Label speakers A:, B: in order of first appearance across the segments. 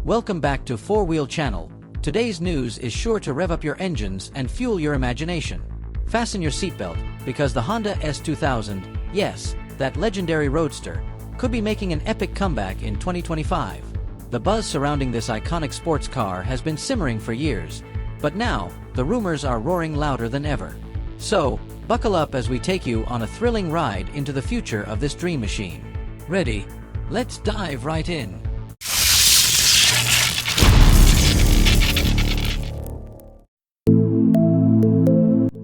A: Welcome back to 4-Wheel Channel. Today's news is sure to rev up your engines and fuel your imagination. Fasten your seatbelt, because the Honda S2000, yes, that legendary roadster, could be making an epic comeback in 2025. The buzz surrounding this iconic sports car has been simmering for years, but now, the rumors are roaring louder than ever. So, buckle up as we take you on a thrilling ride into the future of this dream machine. Ready? Let's dive right in.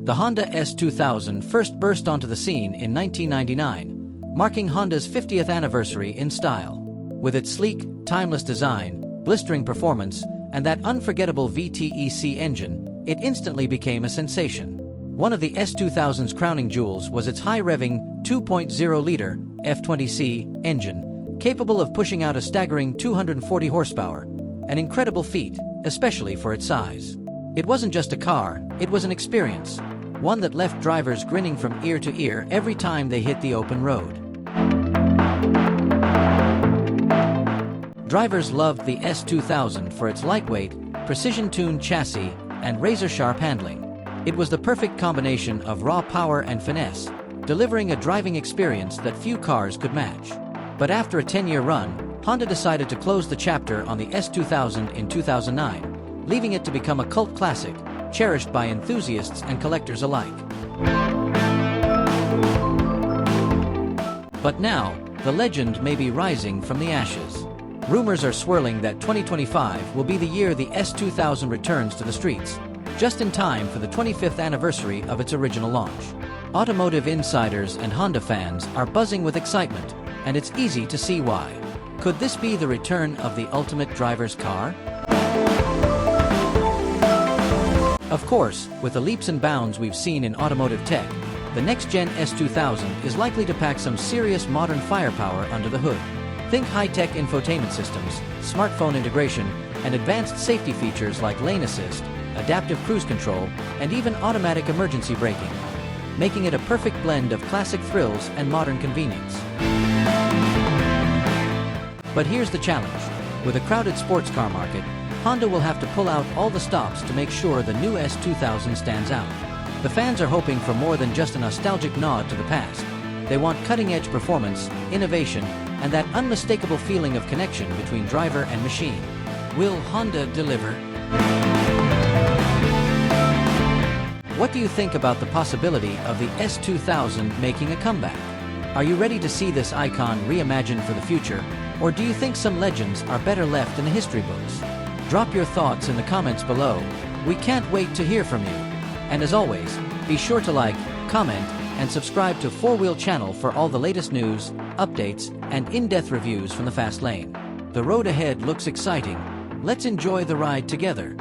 A: The Honda S2000 first burst onto the scene in 1999, marking Honda's 50th anniversary in style. With its sleek, timeless design, blistering performance, and that unforgettable VTEC engine, it instantly became a sensation. One of the S2000's crowning jewels was its high-revving 2.0-liter F20C engine, capable of pushing out a staggering 240 horsepower, an incredible feat, especially for its size. It wasn't just a car, it was an experience, one that left drivers grinning from ear to ear every time they hit the open road. Drivers loved the S2000 for its lightweight, precision-tuned chassis and razor-sharp handling. It was the perfect combination of raw power and finesse, delivering a driving experience that few cars could match. But after a 10-year run, Honda decided to close the chapter on the S2000 in 2009, leaving it to become a cult classic, cherished by enthusiasts and collectors alike. But now, the legend may be rising from the ashes. Rumors are swirling that 2025 will be the year the S2000 returns to the streets, just in time for the 25th anniversary of its original launch. Automotive insiders and Honda fans are buzzing with excitement, and it's easy to see why. Could this be the return of the ultimate driver's car? Of course, with the leaps and bounds we've seen in automotive tech, the next-gen S2000 is likely to pack some serious modern firepower under the hood. Think high-tech infotainment systems, smartphone integration, and advanced safety features like lane assist, adaptive cruise control, and even automatic emergency braking, making it a perfect blend of classic thrills and modern convenience. But here's the challenge. With a crowded sports car market, Honda will have to pull out all the stops to make sure the new S2000 stands out. The fans are hoping for more than just a nostalgic nod to the past. They want cutting-edge performance, innovation, and that unmistakable feeling of connection between driver and machine. Will Honda deliver? What do you think about the possibility of the S2000 making a comeback? Are you ready to see this icon reimagined for the future, or do you think some legends are better left in the history books? Drop your thoughts in the comments below. We can't wait to hear from you. And as always, be sure to like, comment, and subscribe to 4-Wheel Channel for all the latest news, updates, and in-depth reviews from the fast lane. The road ahead looks exciting. Let's enjoy the ride together.